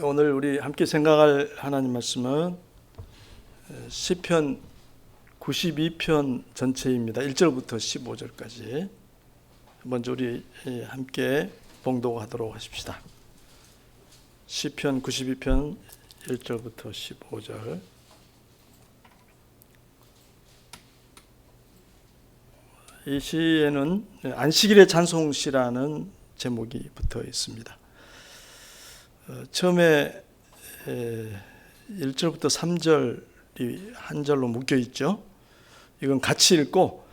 오늘 우리 함께 생각할 하나님 말씀은 시편 92편 전체입니다. 1절부터 15절까지. 먼저 우리 함께 봉독하도록 하십시다. 시편 92편 1절부터 15절. 이 시에는 안식일의 찬송시라는 제목이 붙어 있습니다. 처음에 1절부터 3절이 한 절로 묶여 있죠. 이건 같이 읽고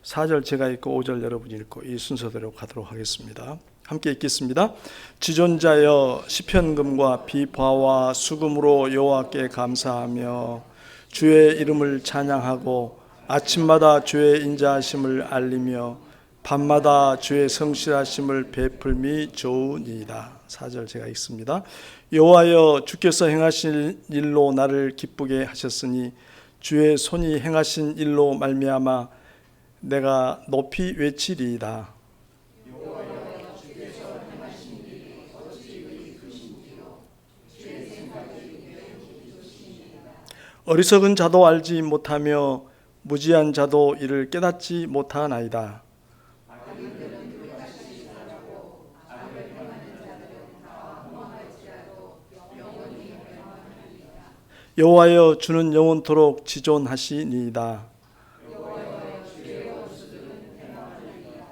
4절 제가 읽고 5절 여러분이 읽고 이 순서대로 가도록 하겠습니다. 함께 읽겠습니다. 지존자여 시편금과 비화와 수금으로 여호와께 감사하며 주의 이름을 찬양하고 아침마다 주의 인자하심을 알리며 밤마다 주의 성실하심을 베풀미 좋으니이다. 4절 제가 읽습니다. 여호와여 주께서 행하신 일로 나를 기쁘게 하셨으니 주의 손이 행하신 일로 말미암아 내가 높이 외치리이다. 여호와여 주께서 행하신 일이 어찌 그리 크신지요 주의 생각이 매우 깊으시니이다. 어리석은 자도 알지 못하며 무지한 자도 이를 깨닫지 못하나이다. 여호와여 주는 영원토록 지존하시니이다. 여호와여 주의 원수들은 패망하리이다.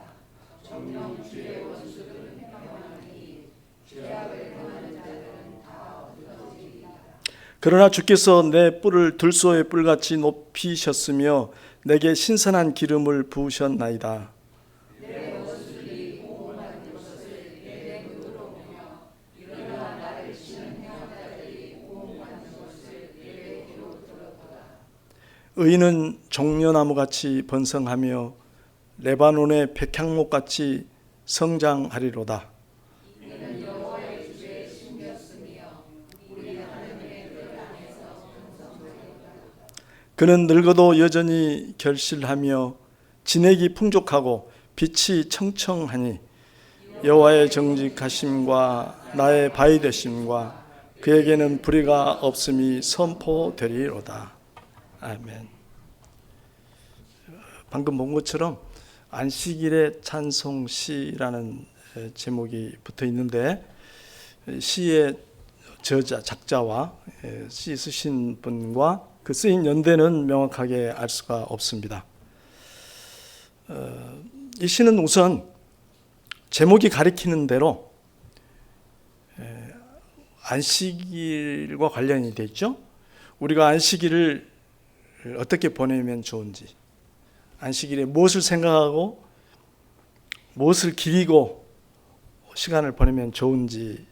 정녕 주의 원수들은 패망하니 죄악을 행하는 자들은 다 없어지리이다. 그러나 주께서 내 뿔을 들소의 뿔같이 높이셨으며 내게 신선한 기름을 부으셨나이다. 의인은 종려나무같이 번성하며 레바논의 백향목같이 성장하리로다. 이는 여호와의 주에 심겼으며 우리 하나님의 뜰 안에서 번성하리로다. 그는 늙어도 여전히 결실하며 진액이 풍족하고 빛이 청청하니 여호와의 정직하심과 나의 바위 되심과 그에게는 불의가 없음이 선포되리로다. 아멘. 방금 본 것처럼 안식일의 찬송시라는 제목이 붙어 있는데 시의 저자, 작자와 시 쓰신 분과 그 쓰인 연대는 명확하게 알 수가 없습니다. 이 시는 우선 제목이 가리키는 대로 안식일과 관련이 되어 있죠. 우리가 안식일을 어떻게 보내면 좋은지, 안식일에 무엇을 생각하고 무엇을 기리고 시간을 보내면 좋은지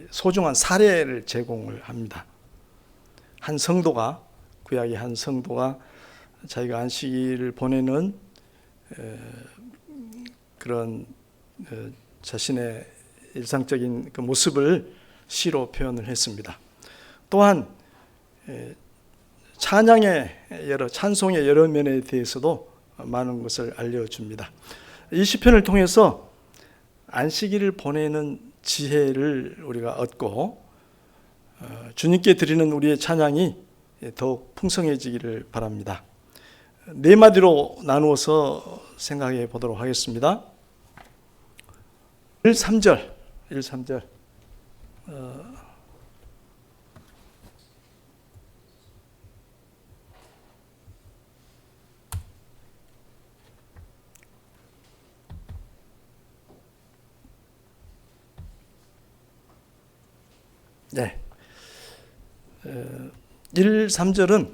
소중한 사례를 제공을 합니다. 한 성도가, 구약의 한 성도가 자기가 안식일을 보내는 그런 자신의 일상적인 그 모습을 시로 표현을 했습니다. 또한 찬송의 여러 면에 대해서도 많은 것을 알려줍니다. 이 시편을 통해서 안식일을 보내는 지혜를 우리가 얻고 주님께 드리는 우리의 찬양이 더욱 풍성해지기를 바랍니다. 네 마디로 나누어서 생각해 보도록 하겠습니다. 1, 3절. 네. 1, 3절은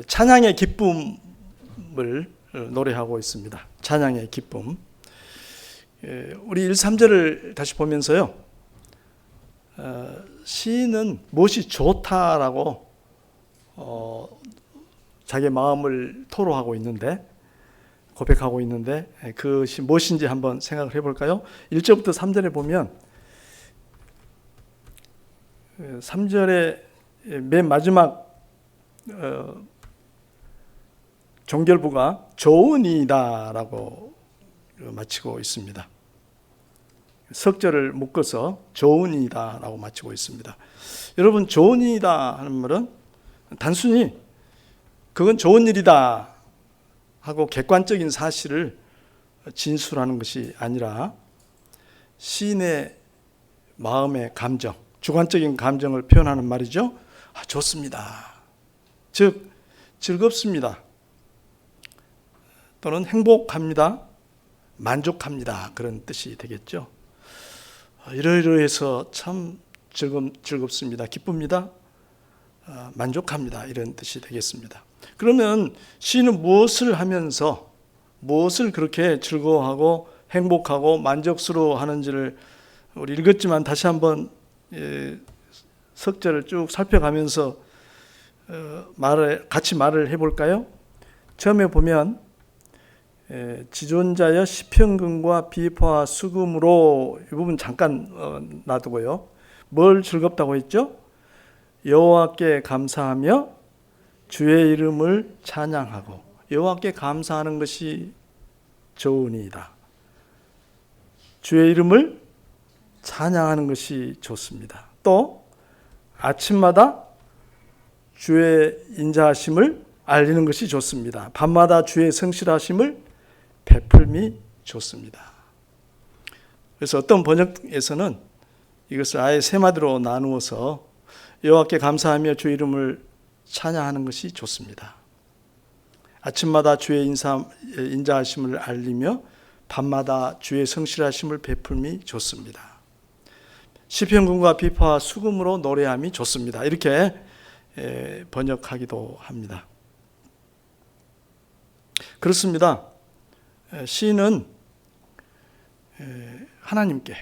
찬양의 기쁨을 노래하고 있습니다. 찬양의 기쁨. 우리 1, 3절을 다시 보면서요. 시인은 무엇이 좋다라고 자기의 마음을 토로하고 있는데, 고백하고 있는데 그것이 무엇인지 한번 생각을 해볼까요? 1절부터 3절에 보면 3절의 맨 마지막 종결부가 좋으니이다라고 마치고 있습니다. 석절을 묶어서 좋은 일이다 라고 마치고 있습니다. 여러분, 좋은 일이다 하는 말은 단순히 그건 좋은 일이다 하고 객관적인 사실을 진술하는 것이 아니라 시인의 마음의 감정, 주관적인 감정을 표현하는 말이죠. 좋습니다. 즉 즐겁습니다. 또는 행복합니다. 만족합니다. 그런 뜻이 되겠죠. 이러이러해서 참 즐겁습니다. 기쁩니다. 만족합니다. 이런 뜻이 되겠습니다. 그러면 시인은 무엇을 하면서 무엇을 그렇게 즐거워하고 행복하고 만족스러워 하는지를 우리 읽었지만 다시 한번 석절을 쭉 살펴가면서 같이 말을 해볼까요? 처음에 보면 지존자여 시편근과 비파와 수금으로 이 부분 잠깐 놔두고요. 뭘 즐겁다고 했죠? 여호와께 감사하며 주의 이름을 찬양하고, 여호와께 감사하는 것이 좋으니이다. 주의 이름을 찬양하는 것이 좋습니다. 또 아침마다 주의 인자하심을 알리는 것이 좋습니다. 밤마다 주의 성실하심을 베풀미 좋습니다. 그래서 어떤 번역에서는 이것을 아예 세 마디로 나누어서 여호와께 감사하며 주의 이름을 찬양하는 것이 좋습니다. 아침마다 주의 인자하심을 알리며 밤마다 주의 성실하심을 베풀미 좋습니다. 시편군과 비파와 수금으로 노래함이 좋습니다. 이렇게 번역하기도 합니다. 그렇습니다. 시인은 하나님께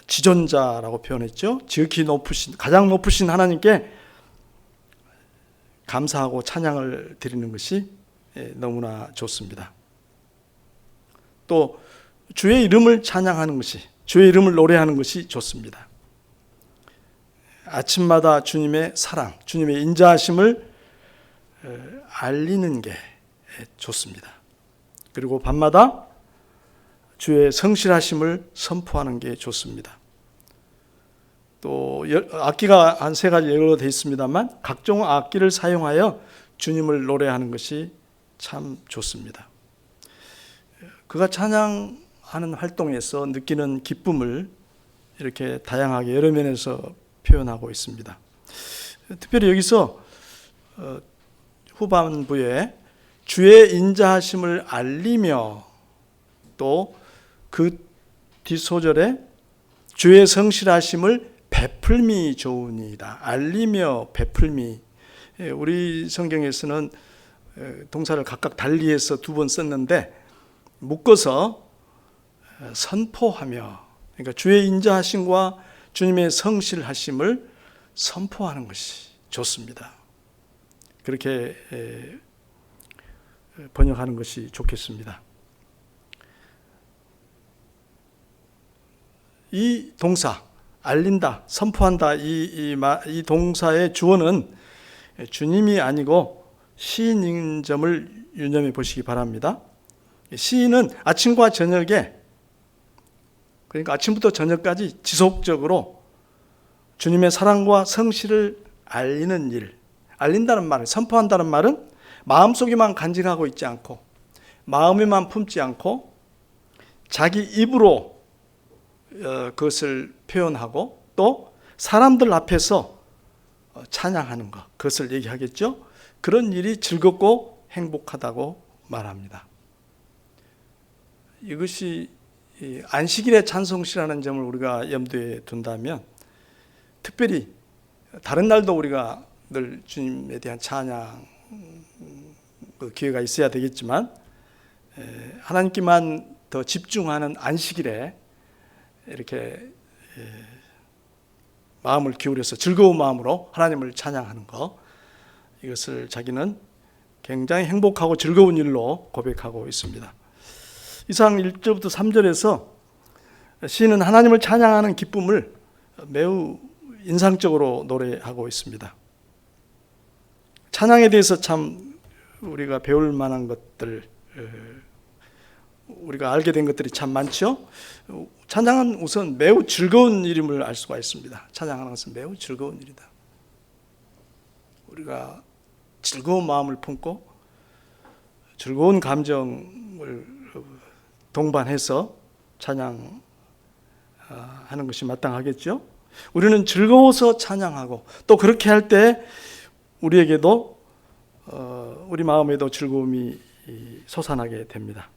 지존자라고 표현했죠. 지극히 높으신, 가장 높으신 하나님께 감사하고 찬양을 드리는 것이 너무나 좋습니다. 또 주의 이름을 찬양하는 것이, 주의 이름을 노래하는 것이 좋습니다. 아침마다 주님의 사랑, 주님의 인자하심을 알리는 게 좋습니다. 그리고 밤마다 주의 성실하심을 선포하는 게 좋습니다. 또 악기가 한 세 가지 예로 되어 있습니다만 각종 악기를 사용하여 주님을 노래하는 것이 참 좋습니다. 그가 찬양하는 활동에서 느끼는 기쁨을 이렇게 다양하게 여러 면에서 표현하고 있습니다. 특별히 여기서 후반부에 주의 인자하심을 알리며, 또 그 뒷소절에 주의 성실하심을 베풀미 좋으니이다. 알리며 베풀미. 우리 성경에서는 동사를 각각 달리해서 두 번 썼는데 묶어서 선포하며, 그러니까 주의 인자하심과 주님의 성실하심을 선포하는 것이 좋습니다. 그렇게 번역하는 것이 좋겠습니다. 이 동사, 알린다, 선포한다, 이 동사의 주어는 주님이 아니고 시인인 점을 유념해 보시기 바랍니다. 시인은 아침과 저녁에, 그러니까 아침부터 저녁까지 지속적으로 주님의 사랑과 성실을 알리는 일, 알린다는 말은, 선포한다는 말은 마음속에만 간직하고 있지 않고, 마음에만 품지 않고 자기 입으로 그것을 표현하고 또 사람들 앞에서 찬양하는 것, 그것을 얘기하겠죠. 그런 일이 즐겁고 행복하다고 말합니다. 이것이 안식일의 찬송시라는 점을 우리가 염두에 둔다면, 특별히 다른 날도 우리가 늘 주님에 대한 찬양 그 기회가 있어야 되겠지만, 하나님께만 더 집중하는 안식일에 이렇게 마음을 기울여서 즐거운 마음으로 하나님을 찬양하는 것, 이것을 자기는 굉장히 행복하고 즐거운 일로 고백하고 있습니다. 이상 1절부터 3절에서 시인은 하나님을 찬양하는 기쁨을 매우 인상적으로 노래하고 있습니다. 찬양에 대해서 참 우리가 배울 만한 것들 우리가 알게 된 것들이 참 많죠. 찬양은 우선 매우 즐거운 일임을 알 수가 있습니다. 찬양하는 것은 매우 즐거운 일이다. 우리가 즐거운 마음을 품고 즐거운 감정을 동반해서 찬양하는 것이 마땅하겠죠. 우리는 즐거워서 찬양하고 또 그렇게 할 때 우리에게도 우리 마음에도 즐거움이 솟아나게 됩니다.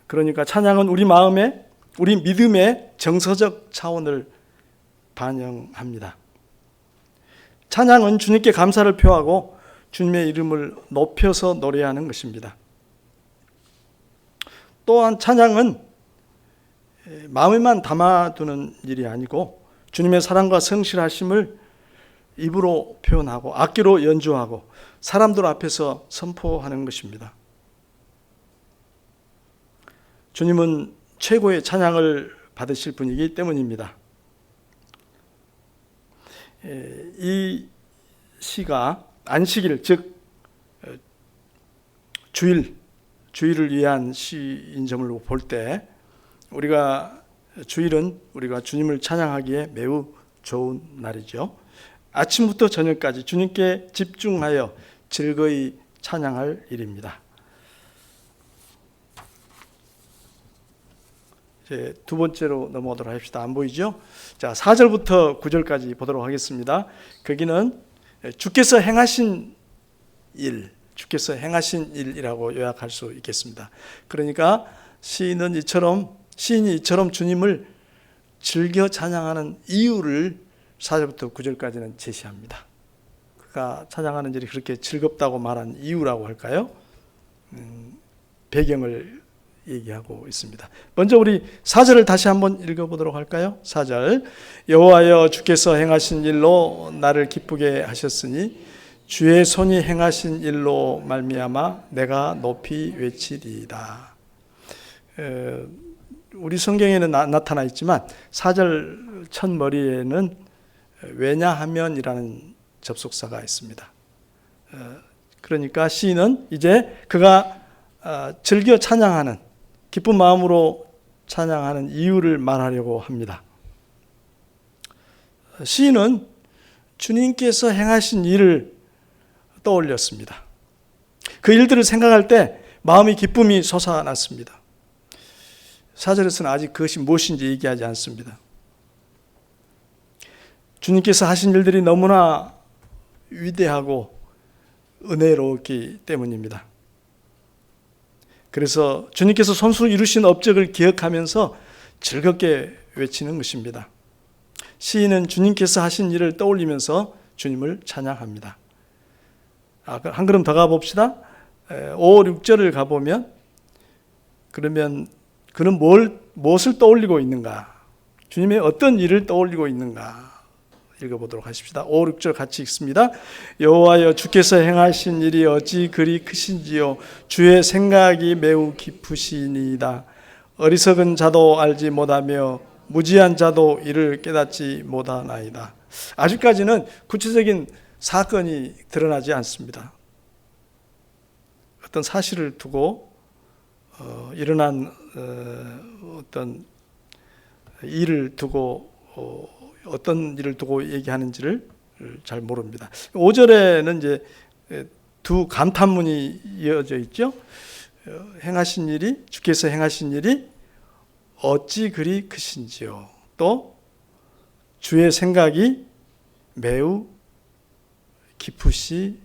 그러니까 찬양은 우리 마음에 우리 믿음의 정서적 차원을 반영합니다. 찬양은 주님께 감사를 표하고 주님의 이름을 높여서 노래하는 것입니다. 또한 찬양은 마음에만 담아두는 일이 아니고 주님의 사랑과 성실하심을 입으로 표현하고 악기로 연주하고 사람들 앞에서 선포하는 것입니다. 주님은 최고의 찬양을 받으실 분이기 때문입니다. 이 시가 안식일, 즉 주일을 위한 시인 점을 볼 때 우리가 주일은 우리가 주님을 찬양하기에 매우 좋은 날이죠. 아침부터 저녁까지 주님께 집중하여 즐거이 찬양할 일입니다. 이제 두 번째로 넘어가도록 합시다. 안 보이죠? 자, 4절부터 9절까지 보도록 하겠습니다. 거기는 주께서 행하신 일이라고 요약할 수 있겠습니다. 그러니까 시인이 이처럼 주님을 즐겨 찬양하는 이유를 4절부터 9절까지는 제시합니다. 그가 찬양하는 일이 그렇게 즐겁다고 말한 이유라고 할까요? 배경을 얘기하고 있습니다. 먼저 우리 4절을 다시 한번 읽어보도록 할까요? 4절, 여호와여 주께서 행하신 일로 나를 기쁘게 하셨으니 주의 손이 행하신 일로 말미암아 내가 높이 외치리이다. 우리 성경에는 나타나 있지만 4절 첫머리에는 왜냐하면이라는 접속사가 있습니다. 그러니까 시인은 이제 그가 즐겨 찬양하는 기쁜 마음으로 찬양하는 이유를 말하려고 합니다. 시인은 주님께서 행하신 일을 떠올렸습니다. 그 일들을 생각할 때 마음의 기쁨이 솟아났습니다. 4절에서는 아직 그것이 무엇인지 얘기하지 않습니다. 주님께서 하신 일들이 너무나 위대하고 은혜로웠기 때문입니다. 그래서 주님께서 손수 이루신 업적을 기억하면서 즐겁게 외치는 것입니다. 시인은 주님께서 하신 일을 떠올리면서 주님을 찬양합니다. 한 걸음 더 가봅시다. 5, 6절을 가보면 그러면 그는 무엇을 떠올리고 있는가? 주님의 어떤 일을 떠올리고 있는가? 읽어보도록 하십시다. 5, 6절 같이 읽습니다. 여호와여 주께서 행하신 일이 어찌 그리 크신지요 주의 생각이 매우 깊으시니이다. 어리석은 자도 알지 못하며 무지한 자도 이를 깨닫지 못하나이다. 아직까지는 구체적인 사건이 드러나지 않습니다. 어떤 사실을 두고 일어난 어떤 일을 두고 어떤 일을 두고 얘기하는지를 잘 모릅니다. 5절에는 이제 두 감탄문이 이어져 있죠. 주께서 행하신 일이 어찌 그리 크신지요. 또 주의 생각이 매우 깊으시니이다.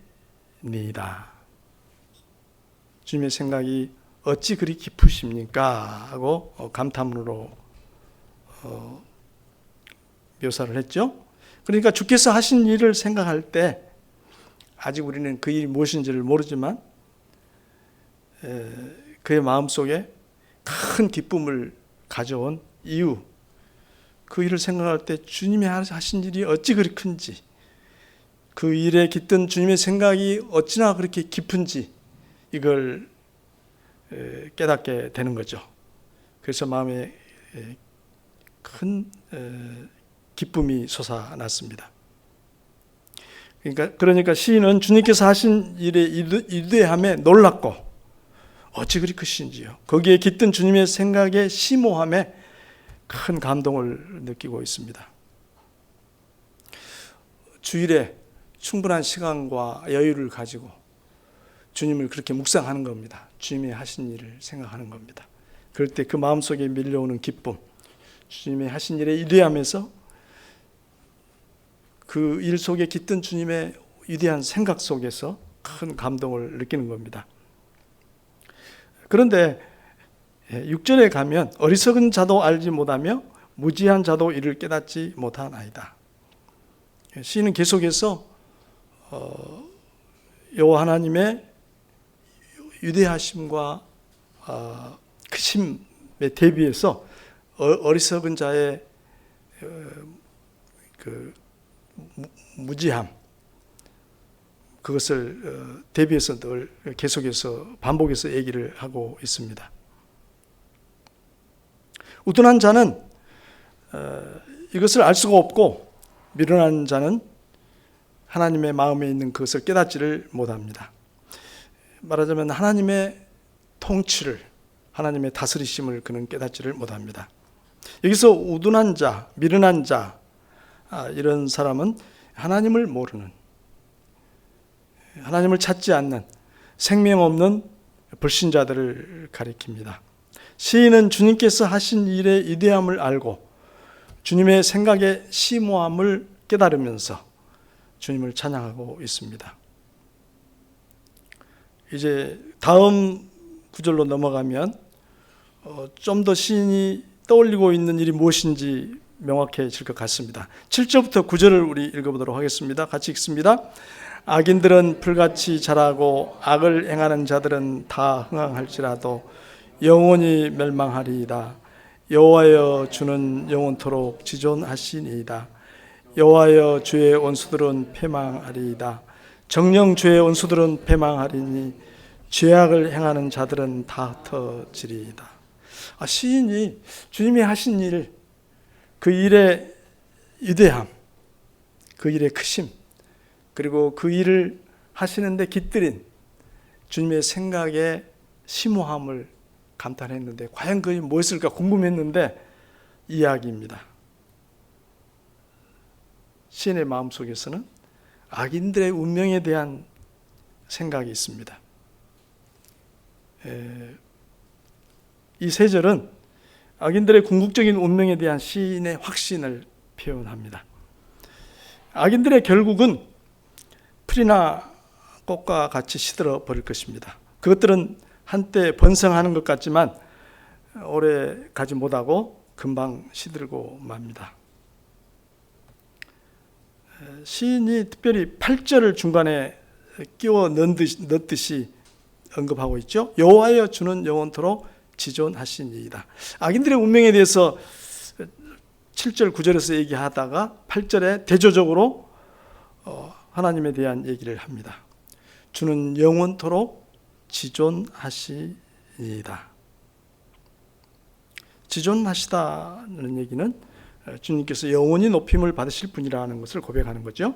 주님의 생각이 어찌 그리 깊으십니까? 하고 감탄문으로 묘사를 했죠. 그러니까 주께서 하신 일을 생각할 때 아직 우리는 그 일이 무엇인지를 모르지만 그의 마음속에 큰 기쁨을 가져온 이유, 그 일을 생각할 때 주님이 하신 일이 어찌 그리 큰지, 그 일에 깃든 주님의 생각이 어찌나 그렇게 깊은지 이걸 깨닫게 되는 거죠. 그래서 마음에 큰 기쁨이 솟아났습니다. 그러니까 시인은 주님께서 하신 일의 위대함에 놀랐고 어찌 그리 크신지요. 거기에 깃든 주님의 생각의 심오함에 큰 감동을 느끼고 있습니다. 주일에 충분한 시간과 여유를 가지고 주님을 그렇게 묵상하는 겁니다. 주님이 하신 일을 생각하는 겁니다. 그럴 때 그 마음속에 밀려오는 기쁨, 주님의 하신 일의 위대함에서 그 일 속에 깃든 주님의 위대한 생각 속에서 큰 감동을 느끼는 겁니다. 그런데 6절에 가면 어리석은 자도 알지 못하며 무지한 자도 이를 깨닫지 못하나이다. 시인은 계속해서 여호와 하나님의 위대하심과 크심에 대비해서 어리석은 자의 그 무지함, 그것을 대비해서 늘 계속해서 반복해서 얘기를 하고 있습니다. 우둔한 자는 이것을 알 수가 없고, 미련한 자는 하나님의 마음에 있는 그것을 깨닫지를 못합니다. 말하자면 하나님의 통치를, 하나님의 다스리심을 그는 깨닫지를 못합니다. 여기서 우둔한 자, 미련한 자, 이런 사람은 하나님을 모르는, 하나님을 찾지 않는 생명 없는 불신자들을 가리킵니다. 시인은 주님께서 하신 일의 위대함을 알고 주님의 생각의 심오함을 깨달으면서 주님을 찬양하고 있습니다. 이제 다음 구절로 넘어가면 좀 더 시인이 떠올리고 있는 일이 무엇인지 명확해질 것 같습니다. 7절부터 9절을 우리 읽어보도록 하겠습니다. 같이 읽습니다. 악인들은 풀같이 자라고 악을 행하는 자들은 다 흥황할지라도 영원히 멸망하리이다. 여호와여 주는 영원토록 지존하시니이다. 여호와여 주의 원수들은 패망하리이다. 정녕 주의 원수들은 패망하리니 죄악을 행하는 자들은 다 흩어지리이다. 시인이 주님이 하신 일, 그 일의 위대함, 그 일의 크심, 그리고 그 일을 하시는데 깃들인 주님의 생각의 심오함을 감탄했는데, 과연 그게 무엇일까 궁금했는데 이야기입니다. 시인의 마음속에서는 악인들의 운명에 대한 생각이 있습니다. 이 세 절은 악인들의 궁극적인 운명에 대한 시인의 확신을 표현합니다. 악인들의 결국은 풀이나 꽃과 같이 시들어 버릴 것입니다. 그것들은 한때 번성하는 것 같지만 오래 가지 못하고 금방 시들고 맙니다. 시인이 특별히 8절을 중간에 끼워 넣듯이 언급하고 있죠. 여호와여 주는 영원토록 지존하시니이다. 악인들의 운명에 대해서 7절 9절에서 얘기하다가 8절에 대조적으로 하나님에 대한 얘기를 합니다. 주는 영원토록 지존하시니이다. 지존하시다는 얘기는 주님께서 영원히 높임을 받으실 분이라는 것을 고백하는 거죠.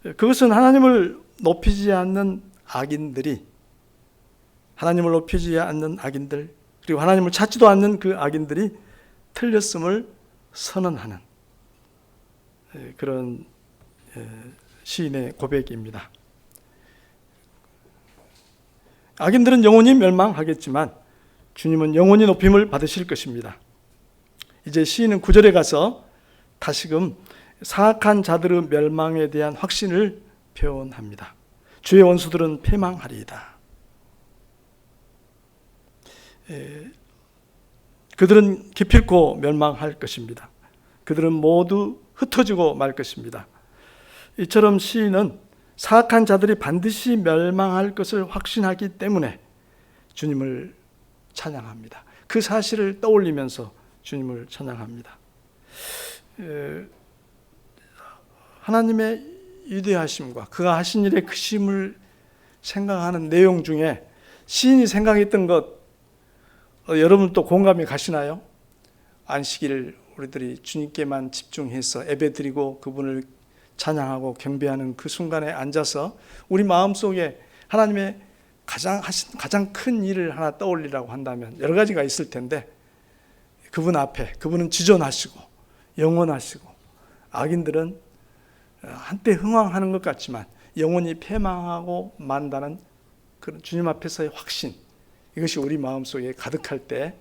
그것은 하나님을 높이지 않는 악인들이, 하나님을 높이지 않는 악인들, 그리고 하나님을 찾지도 않는 그 악인들이 틀렸음을 선언하는 그런 시인의 고백입니다. 악인들은 영원히 멸망하겠지만 주님은 영원히 높임을 받으실 것입니다. 이제 시인은 9절에 가서 다시금 사악한 자들의 멸망에 대한 확신을 표현합니다. 주의 원수들은 패망하리이다. 그들은 기필코 멸망할 것입니다. 그들은 모두 흩어지고 말 것입니다. 이처럼 시인은 사악한 자들이 반드시 멸망할 것을 확신하기 때문에 주님을 찬양합니다. 그 사실을 떠올리면서 주님을 찬양합니다. 하나님의 위대하심과 그가 하신 일의 크심을 생각하는 내용 중에 시인이 생각했던 것, 여러분 또 공감이 가시나요? 안식일을 우리들이 주님께만 집중해서 예배드리고 그분을 찬양하고 경배하는 그 순간에 앉아서 우리 마음속에 하나님의 가장 큰 일을 하나 떠올리라고 한다면 여러 가지가 있을 텐데, 그분 앞에, 그분은 지존하시고 영원하시고, 악인들은 한때 흥왕하는 것 같지만 영원히 패망하고 만다는 그런 주님 앞에서의 확신, 이것이 우리 마음속에 가득할 때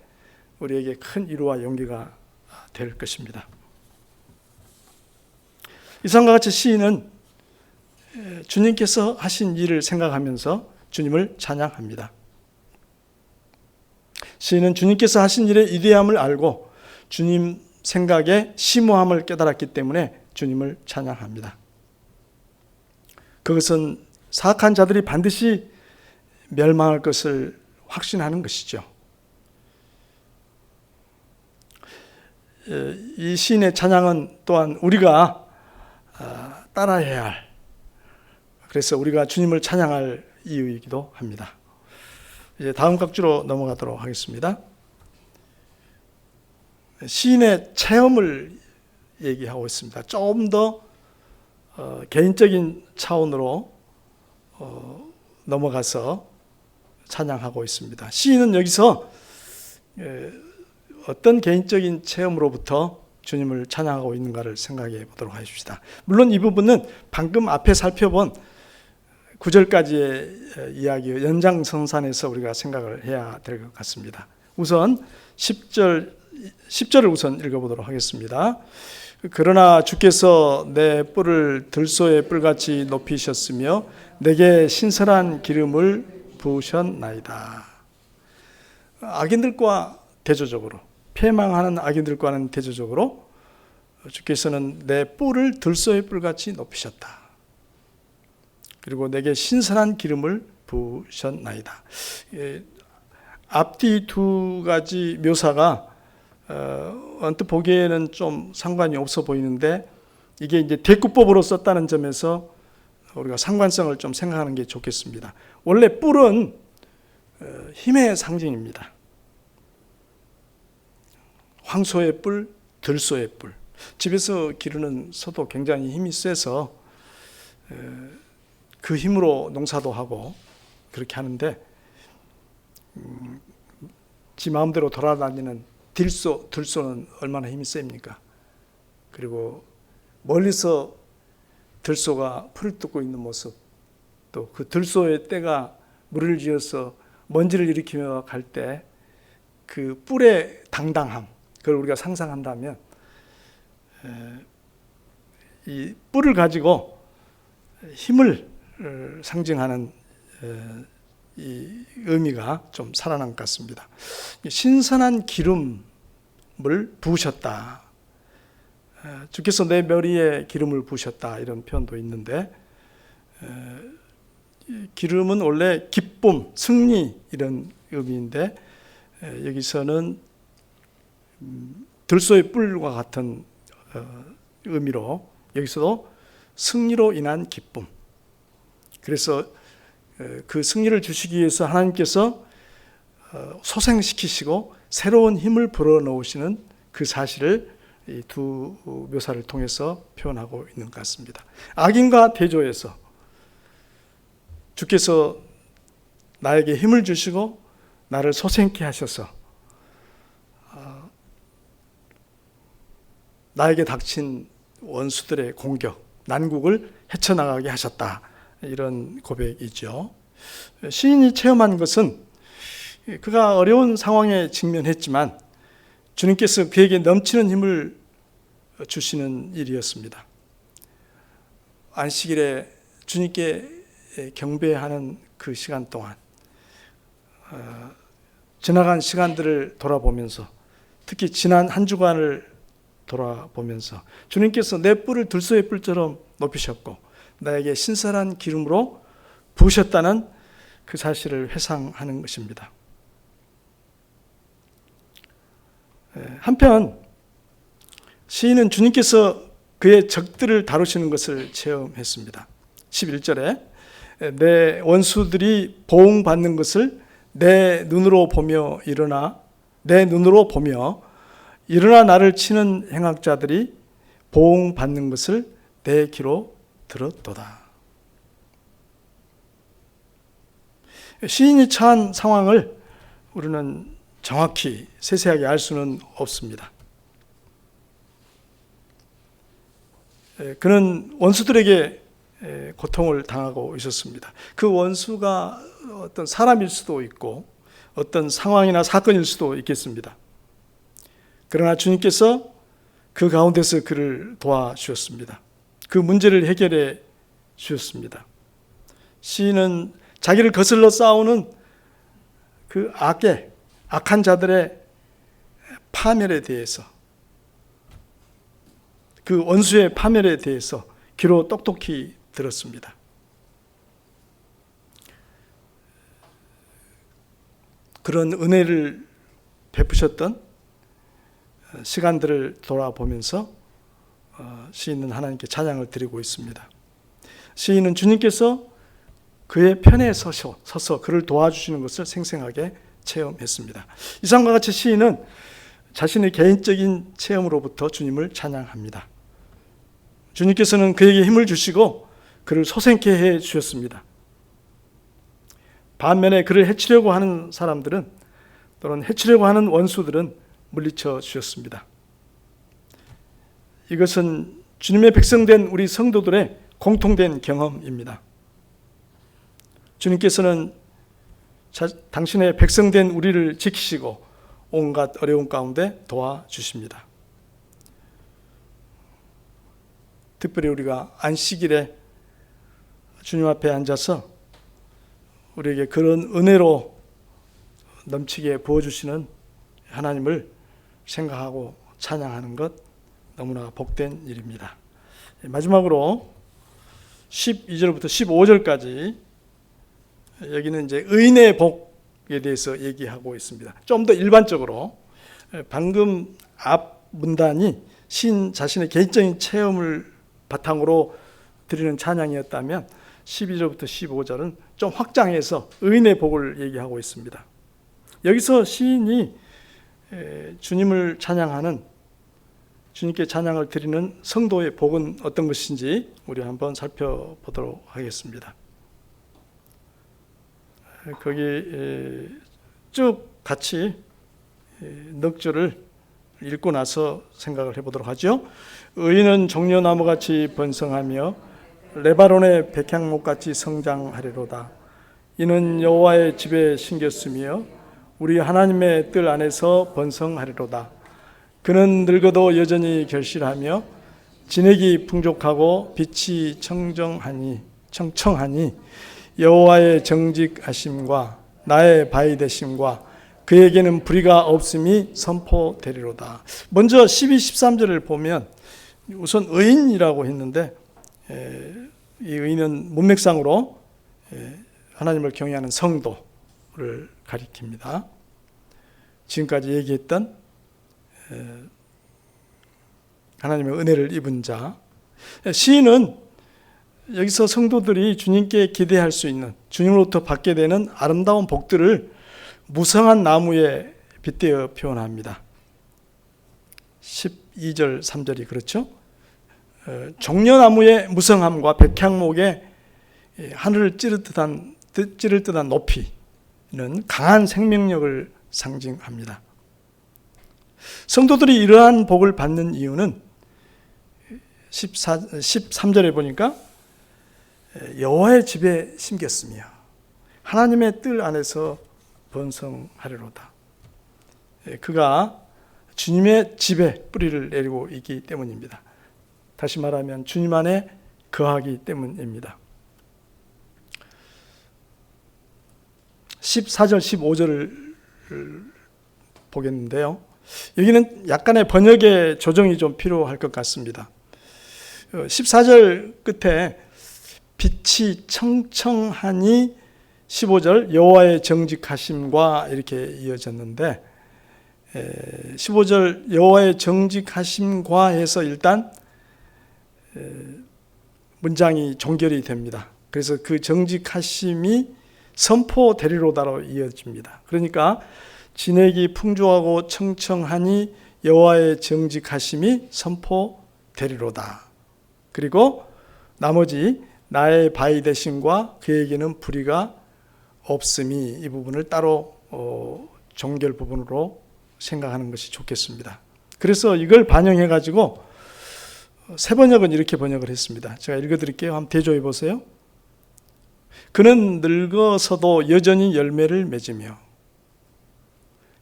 우리에게 큰 위로와 용기가 될 것입니다. 이상과 같이 시인은 주님께서 하신 일을 생각하면서 주님을 찬양합니다. 시인은 주님께서 하신 일의 위대함을 알고 주님 생각의 심오함을 깨달았기 때문에 주님을 찬양합니다. 그것은 사악한 자들이 반드시 멸망할 것을 확신하는 것이죠. 이 시인의 찬양은 또한 우리가 따라해야 할, 그래서 우리가 주님을 찬양할 이유이기도 합니다. 이제 다음 각주로 넘어가도록 하겠습니다. 시인의 체험을 얘기하고 있습니다. 조금 더 개인적인 차원으로 넘어가서 찬양하고 있습니다. 시인은 여기서 어떤 개인적인 체험으로부터 주님을 찬양하고 있는가를 생각해 보도록 하십시다. 물론 이 부분은 방금 앞에 살펴본 9절까지의 이야기의 연장선상에서 우리가 생각을 해야 될 것 같습니다. 우선 10절을 우선 읽어보도록 하겠습니다. 그러나 주께서 내 뿔을 들소의 뿔같이 높이셨으며 내게 신선한 기름을 부으셨나이다. 악인들과 대조적으로, 패망하는 악인들과는 대조적으로 주께서는 내 뿔을 들소의 뿔같이 높이셨다. 그리고 내게 신선한 기름을 부으셨나이다. 앞뒤 두 가지 묘사가 언뜻 보기에는 좀 상관이 없어 보이는데, 이게 이제 대구법으로 썼다는 점에서 우리가 상관성을 좀 생각하는 게 좋겠습니다. 원래 뿔은 힘의 상징입니다. 황소의 뿔, 들소의 뿔. 집에서 기르는 소도 굉장히 힘이 세서 그 힘으로 농사도 하고 그렇게 하는데, 지 마음대로 돌아다니는 들소는 얼마나 힘이 셉니까? 그리고 멀리서 들소가 풀을 뜯고 있는 모습, 또 그 들소의 떼가 물을 지어서 먼지를 일으키며 갈 때 그 뿔의 당당함, 그걸 우리가 상상한다면 이 뿔을 가지고 힘을 상징하는 이 의미가 좀 살아난 것 같습니다. 신선한 기름을 부으셨다. 주께서 내 머리에 기름을 부으셨다, 이런 표현도 있는데, 기름은 원래 기쁨, 승리, 이런 의미인데 여기서는 들소의 뿔과 같은 의미로 여기서도 승리로 인한 기쁨. 그래서 그 승리를 주시기 위해서 하나님께서 소생시키시고 새로운 힘을 불어넣으시는 그 사실을 이 두 묘사를 통해서 표현하고 있는 것 같습니다. 악인과 대조해서 주께서 나에게 힘을 주시고 나를 소생케 하셔서 나에게 닥친 원수들의 공격, 난국을 헤쳐나가게 하셨다, 이런 고백이죠. 시인이 체험한 것은 그가 어려운 상황에 직면했지만 주님께서 그에게 넘치는 힘을 주시는 일이었습니다. 안식일에 주님께 경배하는 그 시간 동안 지나간 시간들을 돌아보면서, 특히 지난 한 주간을 돌아보면서 주님께서 내 뿔을 들소의 뿔처럼 높이셨고 나에게 신선한 기름으로 부으셨다는 그 사실을 회상하는 것입니다. 한편 시인은 주님께서 그의 적들을 다루시는 것을 체험했습니다. 11절에 내 원수들이 보응받는 것을 내 눈으로 보며 일어나 나를 치는 행악자들이 보응받는 것을 내 귀로 들었도다. 시인이 처한 상황을 우리는 정확히 세세하게 알 수는 없습니다. 그는 원수들에게 고통을 당하고 있었습니다. 그 원수가 어떤 사람일 수도 있고 어떤 상황이나 사건일 수도 있겠습니다. 그러나 주님께서 그 가운데서 그를 도와주셨습니다. 그 문제를 해결해 주셨습니다. 시인은 자기를 거슬러 싸우는 그 악한 자들의 파멸에 대해서, 그 원수의 파멸에 대해서 귀로 똑똑히 들었습니다. 그런 은혜를 베푸셨던 시간들을 돌아보면서 시인은 하나님께 찬양을 드리고 있습니다. 시인은 주님께서 그의 편에 서서 그를 도와주시는 것을 생생하게 체험했습니다. 이상과 같이 시인은 자신의 개인적인 체험으로부터 주님을 찬양합니다. 주님께서는 그에게 힘을 주시고 그를 소생케 해 주셨습니다. 반면에 그를 해치려고 하는 사람들은, 또는 해치려고 하는 원수들은 물리쳐 주셨습니다. 이것은 주님의 백성된 우리 성도들의 공통된 경험입니다. 주님께서는 당신의 백성된 우리를 지키시고 온갖 어려운 가운데 도와주십니다. 특별히 우리가 안식일에 주님 앞에 앉아서 우리에게 그런 은혜로 넘치게 부어주시는 하나님을 생각하고 찬양하는 것 너무나 복된 일입니다. 마지막으로 12절부터 15절까지 여기는 이제 의인의 복에 대해서 얘기하고 있습니다. 좀 더 일반적으로, 방금 앞 문단이 시인 자신의 개인적인 체험을 바탕으로 드리는 찬양이었다면 12절부터 15절은 좀 확장해서 의인의 복을 얘기하고 있습니다. 여기서 시인이 주님을 찬양하는, 주님께 찬양을 드리는 성도의 복은 어떤 것인지 우리 한번 살펴보도록 하겠습니다. 거기 쭉 같이 넉 절을 읽고 나서 생각을 해보도록 하죠. 의인은 종려나무같이 번성하며 레바논의 백향목같이 성장하리로다. 이는 여호와의 집에 심겼으며 우리 하나님의 뜰 안에서 번성하리로다. 그는 늙어도 여전히 결실하며 진액이 풍족하고 빛이 청청하니 여호와의 정직하심과 나의 바위 되심과 그에게는 불의가 없음이 선포되리로다. 먼저 12, 13절을 보면 우선 의인이라고 했는데, 이 의인은 문맥상으로 하나님을 경외하는 성도를 가리킵니다. 지금까지 얘기했던 하나님의 은혜를 입은 자, 시인은 여기서 성도들이 주님께 기대할 수 있는, 주님으로부터 받게 되는 아름다운 복들을 무성한 나무에 빗대어 표현합니다. 12절, 3절이 그렇죠. 종려나무의 무성함과 백향목의 하늘을 찌를 듯한 높이는 강한 생명력을 상징합니다. 성도들이 이러한 복을 받는 이유는 13절에 보니까 여호와의 집에 심겼으며 하나님의 뜰 안에서 번성하리로다. 그가 주님의 집에 뿌리를 내리고 있기 때문입니다. 다시 말하면 주님 안에 거하기 때문입니다. 14절, 15절을 보겠는데요. 여기는 약간의 번역의 조정이 좀 필요할 것 같습니다. 14절 끝에 빛이 청청하니 15절 여호와의 정직하심과 이렇게 이어졌는데, 15절 여호와의 정직하심과 해서 일단 문장이 종결이 됩니다. 그래서 그 정직하심이 선포되리로다로 이어집니다. 그러니까 진액이 풍족하고 청청하니 여호와의 정직하심이 선포되리로다. 그리고 나머지 나의 바위 되심과 그에게는 불의가 없음이 이 부분을 따로 종결 부분으로 생각하는 것이 좋겠습니다. 그래서 이걸 반영해 가지고 새 번역은 이렇게 번역을 했습니다. 제가 읽어드릴게요. 한번 대조해 보세요. 그는 늙어서도 여전히 열매를 맺으며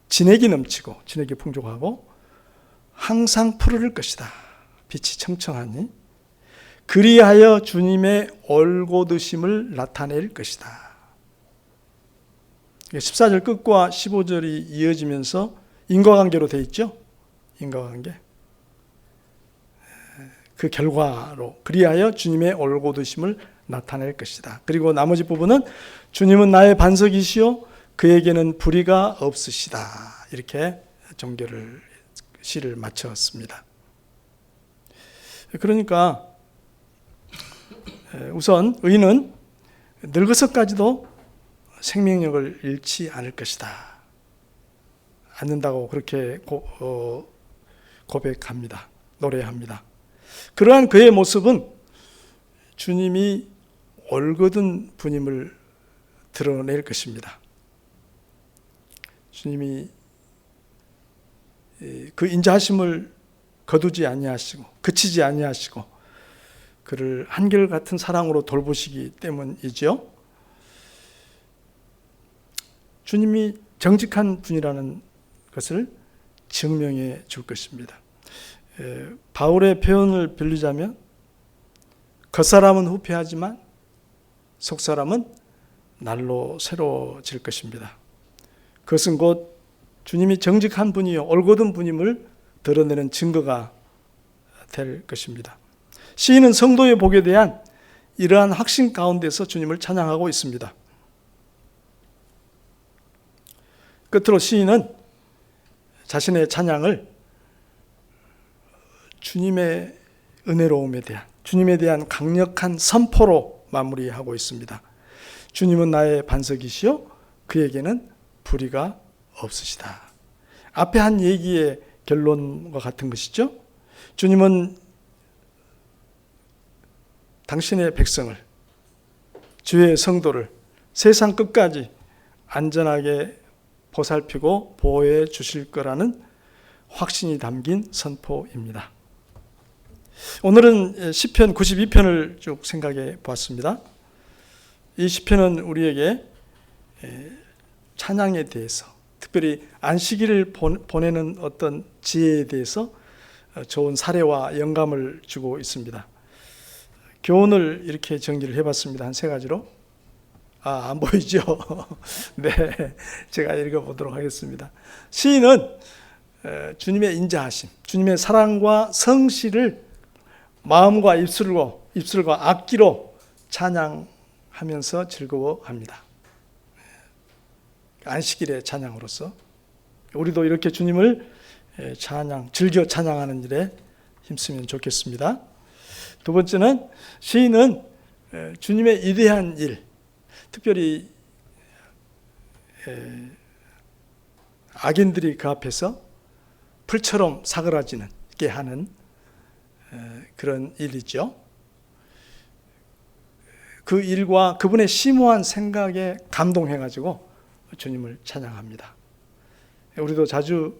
진액이 넘치고 진액이 풍족하고 항상 푸르를 것이다. 빛이 청청하니 그리하여 주님의 올곧으심을 나타낼 것이다. 14절 끝과 15절이 이어지면서 인과관계로 되어 있죠. 인과관계. 그 결과로 그리하여 주님의 올곧으심을 나타낼 것이다. 그리고 나머지 부분은 주님은 나의 반석이시요 그에게는 불의가 없으시다. 이렇게 종결을 시를 마쳤습니다. 그러니까 우선 의인은 늙어서까지도 생명력을 잃지 않을 것이다. 않는다고 그렇게 고백합니다. 노래합니다. 그러한 그의 모습은 주님이 올곧은 분임을 드러낼 것입니다. 주님이 그 인자하심을 거두지 아니하시고 그치지 아니하시고 그를 한결같은 사랑으로 돌보시기 때문이죠. 주님이 정직한 분이라는 것을 증명해 줄 것입니다. 바울의 표현을 빌리자면 겉사람은 후패하지만 속사람은 날로 새로워질 것입니다. 그것은 곧 주님이 정직한 분이요 올곧은 분임을 드러내는 증거가 될 것입니다. 시인은 성도의 복에 대한 이러한 확신 가운데서 주님을 찬양하고 있습니다. 끝으로 시인은 자신의 찬양을 주님의 은혜로움에 대한, 주님에 대한 강력한 선포로 마무리하고 있습니다. 주님은 나의 반석이시요 그에게는 불의가 없으시다. 앞에 한 얘기의 결론과 같은 것이죠. 주님은 당신의 백성을, 주의 성도를 세상 끝까지 안전하게 보살피고 보호해 주실 거라는 확신이 담긴 선포입니다. 오늘은 시편 92편을 쭉 생각해 보았습니다. 이 시편은 우리에게 찬양에 대해서, 특별히 안식일을 보내는 어떤 지혜에 대해서 좋은 사례와 영감을 주고 있습니다. 교훈을 이렇게 정리를 해봤습니다. 한 3가지로. 안 보이죠? 네, 제가 읽어보도록 하겠습니다. 시인은 주님의 인자하심, 주님의 사랑과 성실을 마음과 입술과 악기로 찬양하면서 즐거워합니다. 안식일의 찬양으로서 우리도 이렇게 주님을 즐겨 찬양하는 일에 힘쓰면 좋겠습니다. 두 번째는 시인은 주님의 위대한 일, 특별히 악인들이 그 앞에서 풀처럼 사그라지게 하는 그런 일이죠. 그 일과 그분의 심오한 생각에 감동해가지고 주님을 찬양합니다. 우리도 자주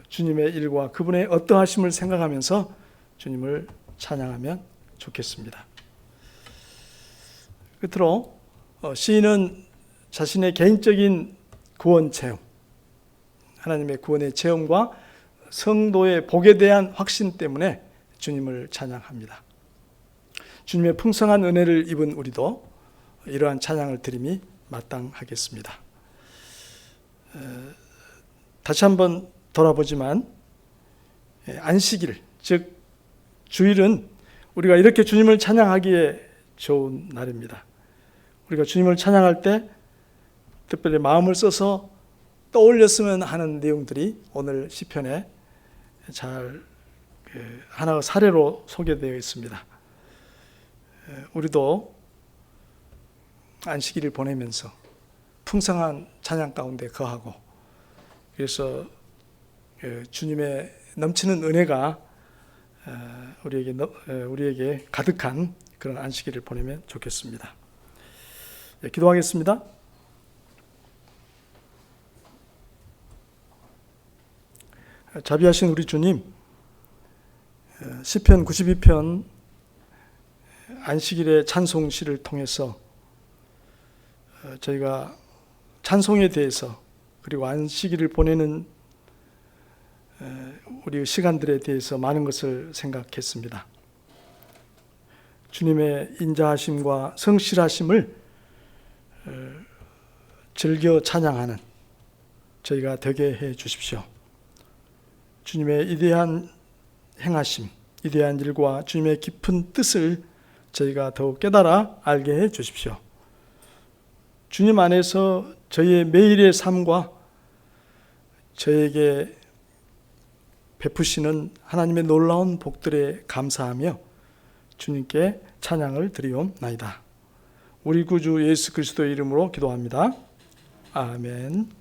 주님의 일과 그분의 어떠하심을 생각하면서 주님을 찬양하면 좋겠습니다. 끝으로 시인은 자신의 개인적인 구원 체험, 하나님의 구원의 체험과 성도의 복에 대한 확신 때문에 주님을 찬양합니다. 주님의 풍성한 은혜를 입은 우리도 이러한 찬양을 드림이 마땅하겠습니다. 다시 한번 돌아보지만 안식일, 즉 주일은 우리가 이렇게 주님을 찬양하기에 좋은 날입니다. 우리가 주님을 찬양할 때 특별히 마음을 써서 떠올렸으면 하는 내용들이 오늘 시편에 잘 하나의 사례로 소개되어 있습니다. 우리도 안식일을 보내면서 풍성한 찬양 가운데 거하고, 그래서 주님의 넘치는 은혜가 우리에게 가득한 그런 안식일을 보내면 좋겠습니다. 기도하겠습니다. 자비하신 우리 주님, 시편 92편 안식일의 찬송시를 통해서 저희가 찬송에 대해서 그리고 안식일을 보내는 우리 시간들에 대해서 많은 것을 생각했습니다. 주님의 인자하심과 성실하심을 즐겨 찬양하는 저희가 되게 해 주십시오. 주님의 위대한 행하심, 위대한 일과 주님의 깊은 뜻을 저희가 더욱 깨달아 알게 해 주십시오. 주님 안에서 저희의 매일의 삶과 저에게 베푸시는 하나님의 놀라운 복들에 감사하며 주님께 찬양을 드리옵나이다. 우리 구주 예수 그리스도의 이름으로 기도합니다. 아멘.